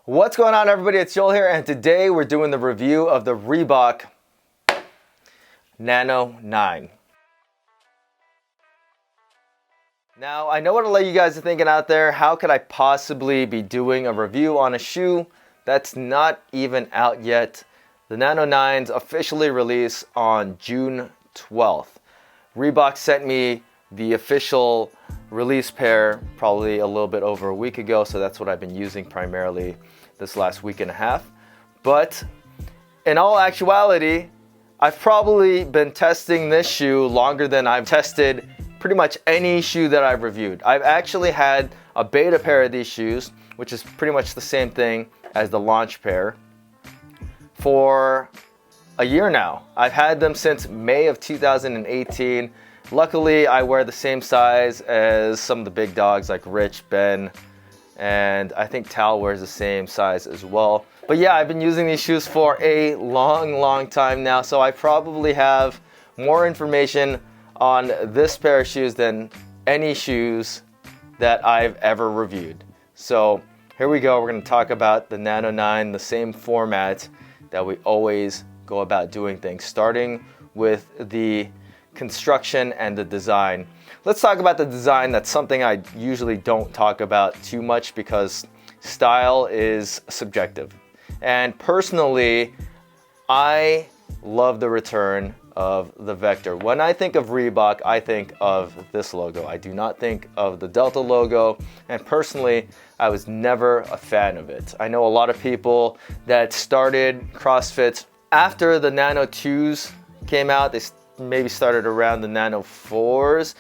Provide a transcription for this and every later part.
What's going on, everybody? It's Joel here, and today we're doing the review of the Reebok Nano 9. Now, I know what a lot of you guys are thinking out there. How could I possibly be doing a review on a shoe that's not even out yet? The Nano 9's officially released on June 12th. Reebok sent me the official release pair probably a little bit over a week ago, so that's what I've been using primarily this last week and a half. But in all actuality, I've probably been testing this shoe longer than I've tested pretty much any shoe that I've reviewed. I've actually had a beta pair of these shoes, which is pretty much the same thing as the launch pair, for a year now. I've had them since May of 2018. Luckily, I wear the same size as some of the big dogs like Rich, Ben, and I think Tal wears the same size as well. But yeah, I've been using these shoes for a long time now, so I probably have more information on this pair of shoes than any shoes that I've ever reviewed. So here we go. We're going to talk about the Nano 9, the same format that we always go about doing things, starting with the construction and the design. Let's talk about the design. That's something I usually don't talk about too much because style is subjective. And personally, I love the return of the Vector. When I think of Reebok, I think of this logo. I do not think of the Delta logo, and personally, I was never a fan of it. I know a lot of people that started CrossFit after the Nano 2s came out. They maybe started around the Nano 4s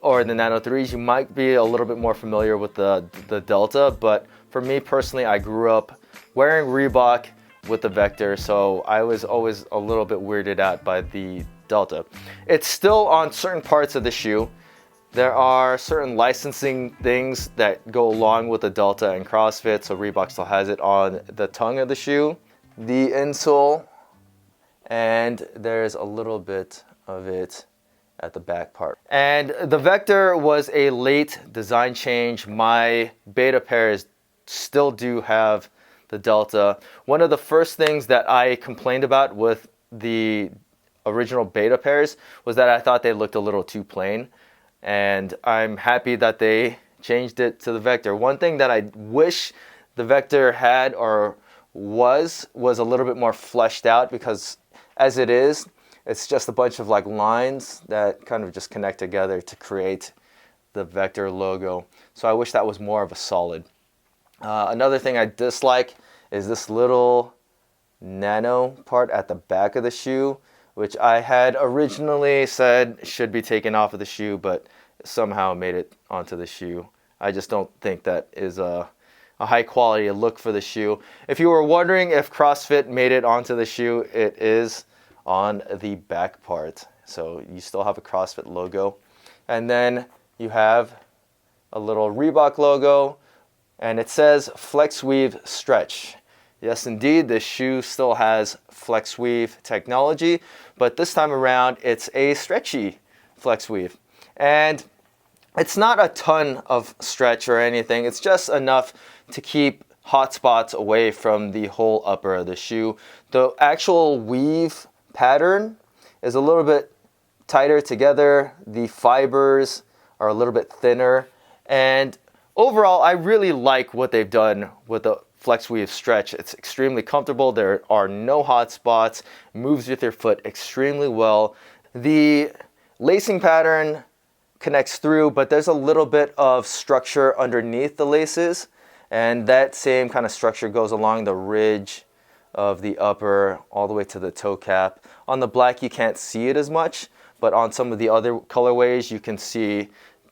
or the Nano 3s. You might be a little bit more familiar with the Delta, but for me personally, I grew up wearing Reebok with the Vector, so I was always a little bit weirded out by the Delta. It's still on certain parts of the shoe. There are certain licensing things that go along with the Delta and CrossFit, so Reebok still has it on the tongue of the shoe, the insole, and there's a little bit of it at the back part. And the Vector was a late design change. My beta pairs still do have the Delta. One of the first things that I complained about with the original beta pairs was that I thought they looked a little too plain, and I'm happy that they changed it to the Vector. One thing that I wish the Vector had or was a little bit more fleshed out, because as it is, it's just a bunch of like lines that kind of just connect together to create the Vector logo. So I wish that was more of a solid. Another thing I dislike is this little nano part at the back of the shoe, which I had originally said should be taken off of the shoe, but somehow made it onto the shoe. I just don't think that is a high quality look for the shoe. If you were wondering if CrossFit made it onto the shoe, it is on the back part. So you still have a CrossFit logo. And then you have a little Reebok logo, and it says Flex Weave Stretch. Yes, indeed, this shoe still has Flex Weave technology, but this time around it's a stretchy Flex Weave. And it's not a ton of stretch or anything. It's just enough to keep hot spots away from the whole upper of the shoe. The actual weave pattern is a little bit tighter together. The fibers are a little bit thinner. And overall, I really like what they've done with the Flex Weave Stretch. It's extremely comfortable. There are no hot spots. Moves with your foot extremely well. The lacing pattern connects through, but there's a little bit of structure underneath the laces, and that same kind of structure goes along the ridge of the upper all the way to the toe cap. On the black, you can't see it as much, but on some of the other colorways, you can see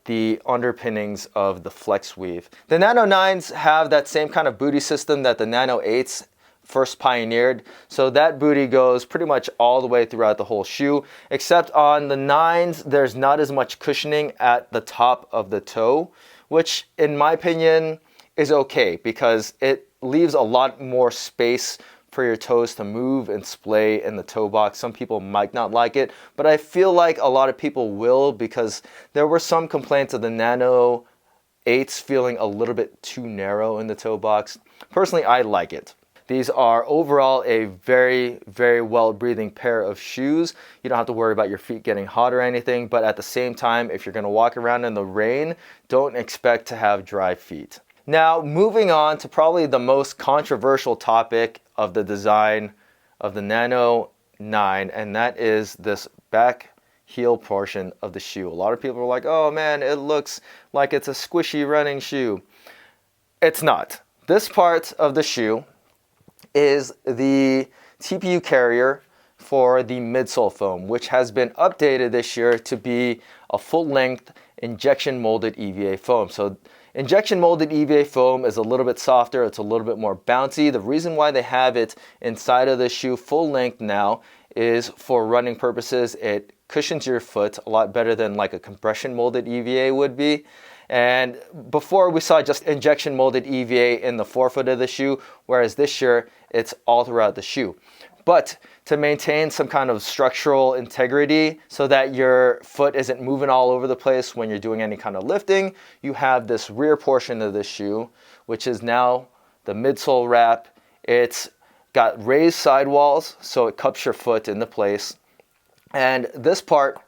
the underpinnings of the Flex Weave. The Nano 9s have that same kind of booty system that the Nano 8s first pioneered. So that booty goes pretty much all the way throughout the whole shoe, except on the 9s, there's not as much cushioning at the top of the toe, which in my opinion is okay because it leaves a lot more space for your toes to move and splay in the toe box. Some people might not like it, but I feel like a lot of people will, because there were some complaints of the Nano 8s feeling a little bit too narrow in the toe box. Personally, I like it. These are overall a very, very well-breathing pair of shoes. You don't have to worry about your feet getting hot or anything, but at the same time, if you're gonna walk around in the rain, don't expect to have dry feet. Now, moving on to probably the most controversial topic of the design of the Nano 9, and that is this back heel portion of the shoe. A lot of people are like, oh man, it looks like it's a squishy running shoe. It's not. This part of the shoe is the TPU carrier for the midsole foam, which has been updated this year to be a full-length injection molded EVA foam. So injection molded EVA foam is a little bit softer, it's a little bit more bouncy. The reason why they have it inside of the shoe full length now is for running purposes. It cushions your foot a lot better than like a compression molded EVA would be. And before we saw just injection molded EVA in the forefoot of the shoe, whereas this year it's all throughout the shoe. But to maintain some kind of structural integrity so that your foot isn't moving all over the place when you're doing any kind of lifting, you have this rear portion of the shoe, which is now the midsole wrap. It's got raised sidewalls, so it cups your foot into place. And this part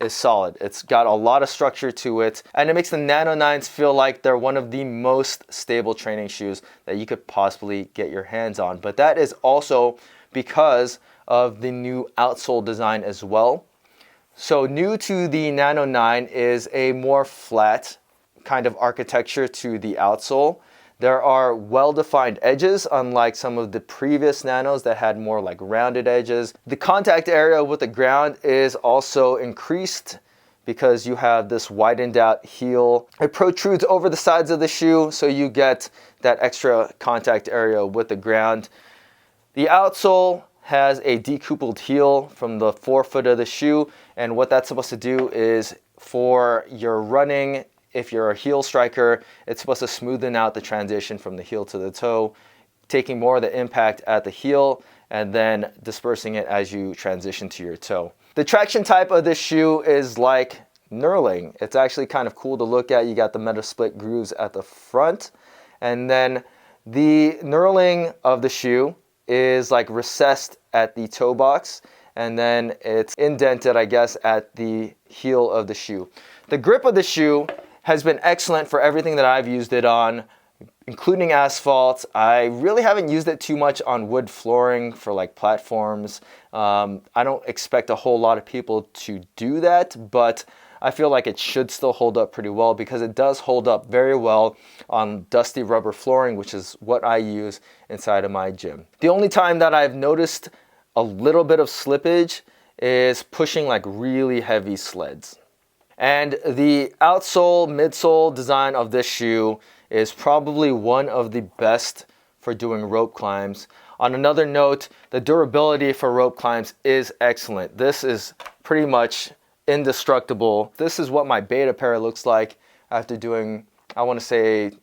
is solid. It's got a lot of structure to it, and it makes the Nano 9s feel like they're one of the most stable training shoes that you could possibly get your hands on. But that is also because of the new outsole design as well. So new to the Nano 9 is a more flat kind of architecture to the outsole. There are well-defined edges, unlike some of the previous Nanos that had more like rounded edges. The contact area with the ground is also increased because you have this widened out heel. It protrudes over the sides of the shoe, so you get that extra contact area with the ground. The outsole has a decoupled heel from the forefoot of the shoe, and what that's supposed to do is for your running, if you're a heel striker, it's supposed to smoothen out the transition from the heel to the toe, taking more of the impact at the heel and then dispersing it as you transition to your toe. The traction type of this shoe is like knurling. It's actually kind of cool to look at. You got the meta split grooves at the front, and then the knurling of the shoe is like recessed at the toe box, and then it's indented, I guess, at the heel of the shoe. The grip of the shoe has been excellent for everything that I've used it on, including asphalt. I really haven't used it too much on wood flooring for like platforms. I don't expect a whole lot of people to do that, but I feel like it should still hold up pretty well because it does hold up very well on dusty rubber flooring, which is what I use inside of my gym. The only time that I've noticed a little bit of slippage is pushing like really heavy sleds. And the outsole, midsole design of this shoe is probably one of the best for doing rope climbs. On another note, the durability for rope climbs is excellent. This is pretty much indestructible. This is what my beta pair looks like after doing, I want to say,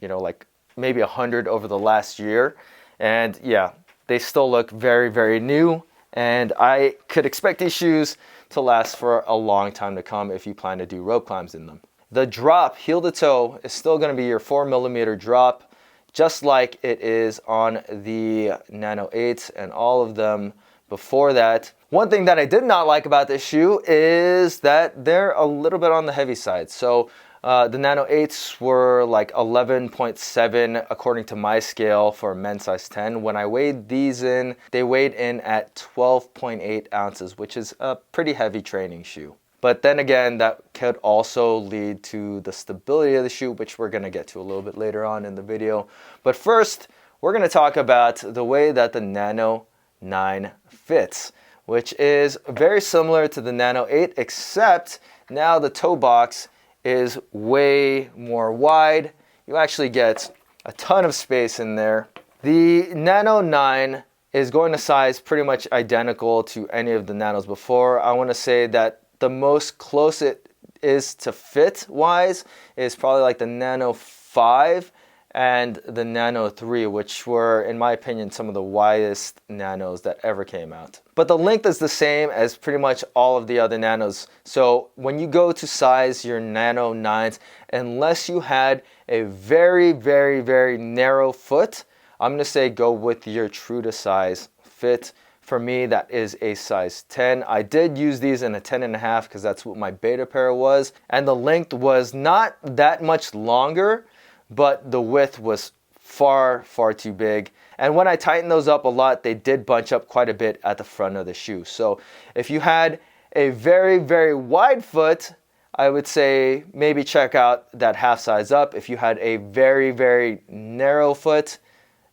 like maybe 100 over the last year. And yeah, they still look very, very new. And I could expect these shoes to last for a long time to come if you plan to do rope climbs in them. The drop, heel to toe, is still going to be your 4mm drop, just like it is on the Nano 8s and all of them before that. One thing that I did not like about this shoe is that they're a little bit on the heavy side. So the Nano 8s were like 11.7 according to my scale for men's size 10. When I weighed these in, they weighed in at 12.8 ounces, which is a pretty heavy training shoe. But then again, that could also lead to the stability of the shoe, which we're going to get to a little bit later on in the video. But first, we're going to talk about the way that the Nano 9 fits, which is very similar to the Nano 8, except now the toe box is way more wide. You actually get a ton of space in there. The Nano 9 is going to size pretty much identical to any of the Nanos before. I want to say that the most close it is to fit wise is probably like the Nano 5, and the Nano 3, which were, in my opinion, some of the widest Nanos that ever came out. But the length is the same as pretty much all of the other Nanos. So when you go to size your Nano 9s, unless you had a very, very, very narrow foot, I'm going to say go with your true to size fit. For me, that is a size 10. I did use these in a 10.5 because that's what my beta pair was. And the length was not that much longer, but the width was far, far too big. And when I tightened those up a lot, they did bunch up quite a bit at the front of the shoe. So if you had a very, very wide foot, I would say maybe check out that half size up. If you had a very, very narrow foot,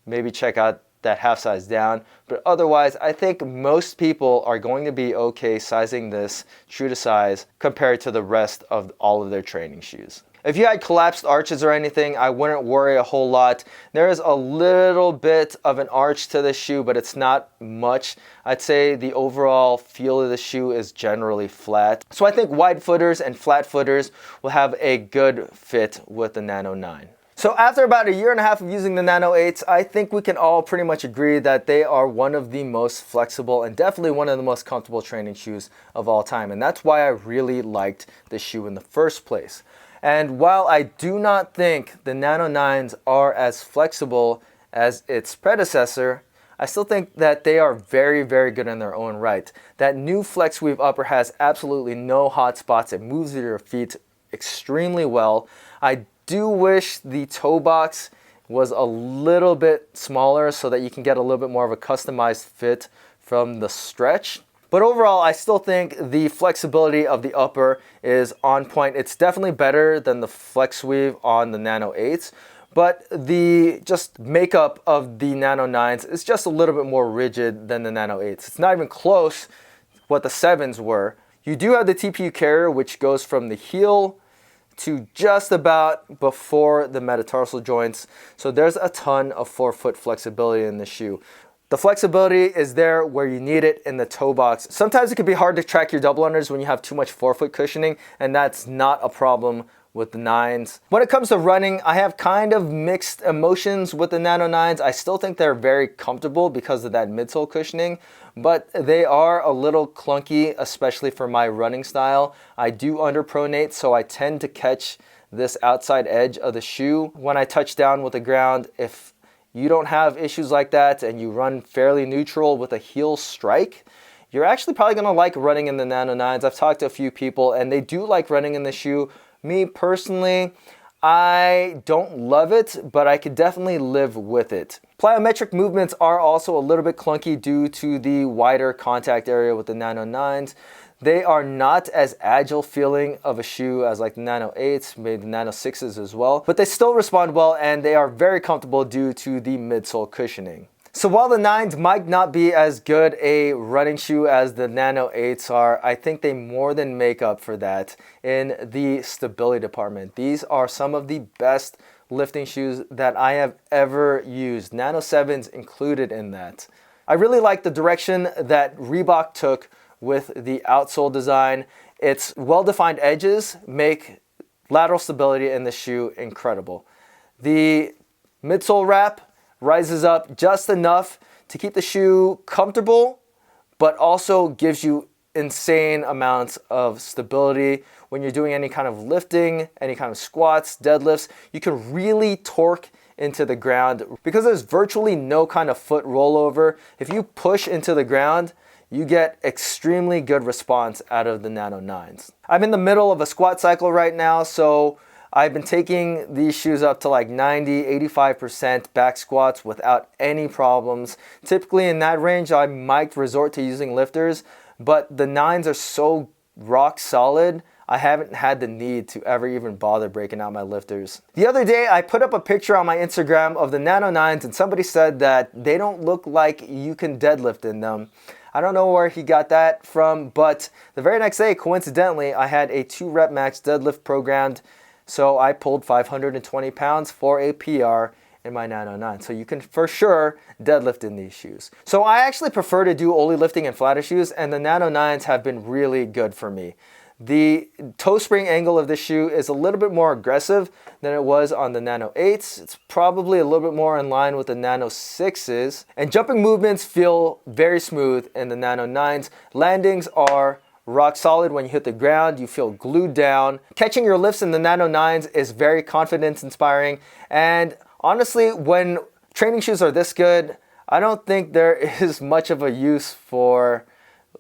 maybe check out that half size down. But otherwise, I think most people are going to be okay sizing this true to size compared to the rest of all of their training shoes. If you had collapsed arches or anything, I wouldn't worry a whole lot. There is a little bit of an arch to the shoe, but it's not much. I'd say the overall feel of the shoe is generally flat. So I think wide footers and flat footers will have a good fit with the Nano 9. So after about a year and a half of using the Nano 8s, I think we can all pretty much agree that they are one of the most flexible and definitely one of the most comfortable training shoes of all time. And that's why I really liked the shoe in the first place. And while I do not think the Nano 9s are as flexible as its predecessor, I still think that they are very, very good in their own right. That new Flex Weave upper has absolutely no hot spots. It moves your feet extremely well. I do wish the toe box was a little bit smaller so that you can get a little bit more of a customized fit from the stretch. But overall, I still think the flexibility of the upper is on point. It's definitely better than the Flex Weave on the Nano 8s, but the just makeup of the Nano 9s is just a little bit more rigid than the Nano 8s. It's not even close what the 7s were. You do have the TPU carrier, which goes from the heel to just about before the metatarsal joints. So there's a ton of forefoot flexibility in the shoe. The flexibility is there where you need it in the toe box. Sometimes it can be hard to track your double unders when you have too much forefoot cushioning, and that's not a problem with the 9s. When it comes to running, I have kind of mixed emotions with the Nano 9s. I still think they're very comfortable because of that midsole cushioning, but they are a little clunky, especially for my running style. I do underpronate, so I tend to catch this outside edge of the shoe when I touch down with the ground. If you don't have issues like that and you run fairly neutral with a heel strike, you're actually probably going to like running in the Nano 9s. I've talked to a few people and they do like running in the shoe. Me personally, I don't love it, but I could definitely live with it. Plyometric movements are also a little bit clunky due to the wider contact area with the Nano 9s. They are not as agile feeling of a shoe as like the Nano 8s, maybe the Nano 6s as well, but they still respond well and they are very comfortable due to the midsole cushioning. So while the 9s might not be as good a running shoe as the Nano 8s are, I think they more than make up for that in the stability department. These are some of the best lifting shoes that I have ever used, Nano 7s included in that. I really like the direction that Reebok took with the outsole design. Its well-defined edges make lateral stability in the shoe incredible. The midsole wrap rises up just enough to keep the shoe comfortable, but also gives you insane amounts of stability when you're doing any kind of lifting, any kind of squats, deadlifts. You can really torque into the ground because there's virtually no kind of foot rollover. If you push into the ground, you get extremely good response out of the Nano 9s. I'm in the middle of a squat cycle right now, so I've been taking these shoes up to like 90, 85% back squats without any problems. Typically in that range, I might resort to using lifters, but the 9s are so rock solid, I haven't had the need to ever even bother breaking out my lifters. The other day, I put up a picture on my Instagram of the Nano 9s and somebody said that they don't look like you can deadlift in them. I don't know where he got that from, but the very next day, coincidentally, I had a 2-rep max deadlift programmed, so I pulled 520 pounds for a PR in my 909. So you can for sure deadlift in these shoes. So I actually prefer to do only lifting in flatter shoes, and the Nano 9s have been really good for me. The toe spring angle of this shoe is a little bit more aggressive than it was on the Nano 8s. It's probably a little bit more in line with the Nano 6s. And jumping movements feel very smooth in the Nano 9s. Landings are rock solid. When you hit the ground, you feel glued down. Catching your lifts in the Nano 9s is very confidence inspiring. And honestly, when training shoes are this good, I don't think there is much of a use for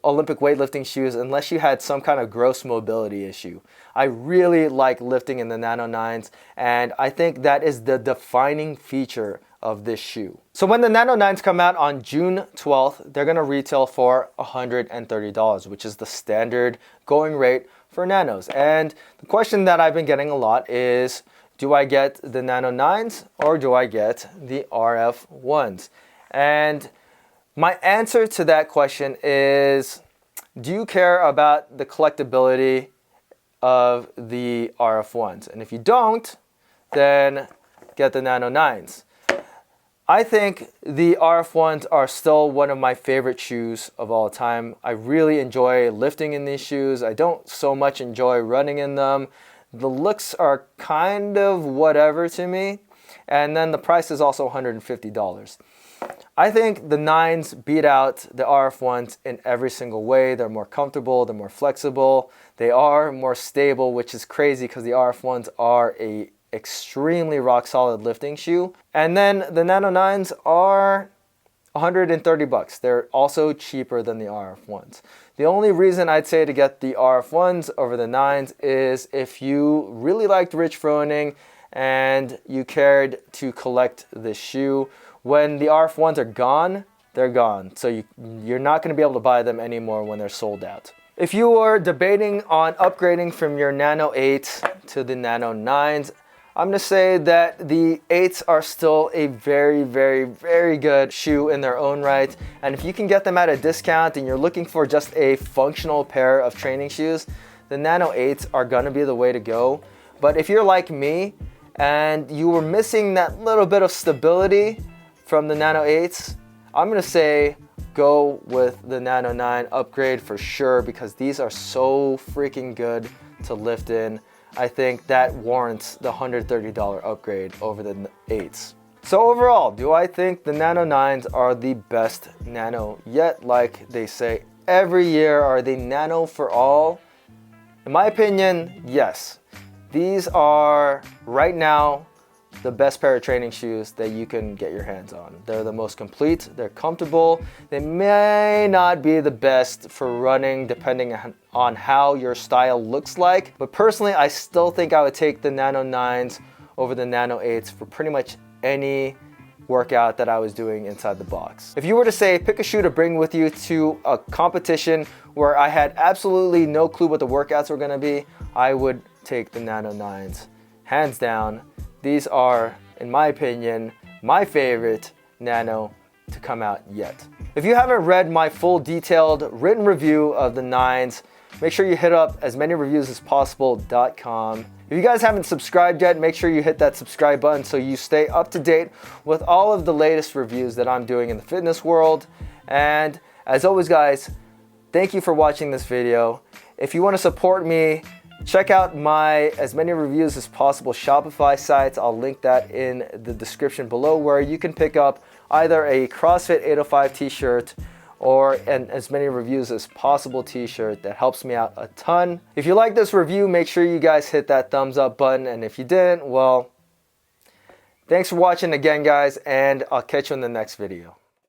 Olympic weightlifting shoes unless you had some kind of gross mobility issue. I really like lifting in the Nano 9s, and I think that is the defining feature of this shoe. So when the Nano 9s come out on June 12th, they're gonna retail for $130, which is the standard going rate for Nanos. And the question that I've been getting a lot is, do I get the Nano 9s or do I get the RF 1s? And my answer to that question is, do you care about the collectability of the RF 1s? And if you don't, then get the Nano 9s. I think the RF 1s are still one of my favorite shoes of all time. I really enjoy lifting in these shoes. I don't so much enjoy running in them. The looks are kind of whatever to me. And then the price is also $150. I think the 9s beat out the RF 1s in every single way. They're more comfortable, they're more flexible, they are more stable, which is crazy because the RF 1s are a extremely rock solid lifting shoe. And then the Nano 9s are $130. They're also cheaper than the RF 1s. The only reason I'd say to get the RF 1s over the 9s is if you really liked Rich Froning and you cared to collect this shoe. When the RF 1s are gone, they're gone. So you're not going to be able to buy them anymore when they're sold out. If you are debating on upgrading from your Nano 8 to the Nano 9s, I'm going to say that the 8s are still a very, very, very good shoe in their own right. And if you can get them at a discount and you're looking for just a functional pair of training shoes, the Nano 8s are going to be the way to go. But if you're like me and you were missing that little bit of stability from the Nano 8s, I'm going to say go with the Nano 9 upgrade for sure, because these are so freaking good to lift in. I think that warrants the $130 upgrade over the 8s. So overall, do I think the Nano 9s are the best Nano yet? Like they say every year, are they Nano for all? In my opinion, yes. These are right now the best pair of training shoes that you can get your hands on. They're the most complete, they're comfortable. They may not be the best for running depending on how your style looks like, but personally I still think I would take the Nano 9s over the Nano 8s for pretty much any workout that I was doing inside the box. If you were to say pick a shoe to bring with you to a competition where I had absolutely no clue what the workouts were gonna be, I would take the Nano 9s, hands down. These are, in my opinion, my favorite Nano to come out yet. If you haven't read my full detailed written review of the 9s, make sure you hit up asmanyreviews.com. If you guys haven't subscribed yet, make sure you hit that subscribe button so you stay up to date with all of the latest reviews that I'm doing in the fitness world. And as always guys, thank you for watching this video. If you want to support me, check out my As Many Reviews as Possible Shopify sites. I'll link that in the description below, where you can pick up either a CrossFit 805 t-shirt or an As Many Reviews as Possible t-shirt. That helps me out a ton. If you like this review, make sure you guys hit that thumbs up button. And if you didn't, well, thanks for watching again guys, and I'll catch you in the next video.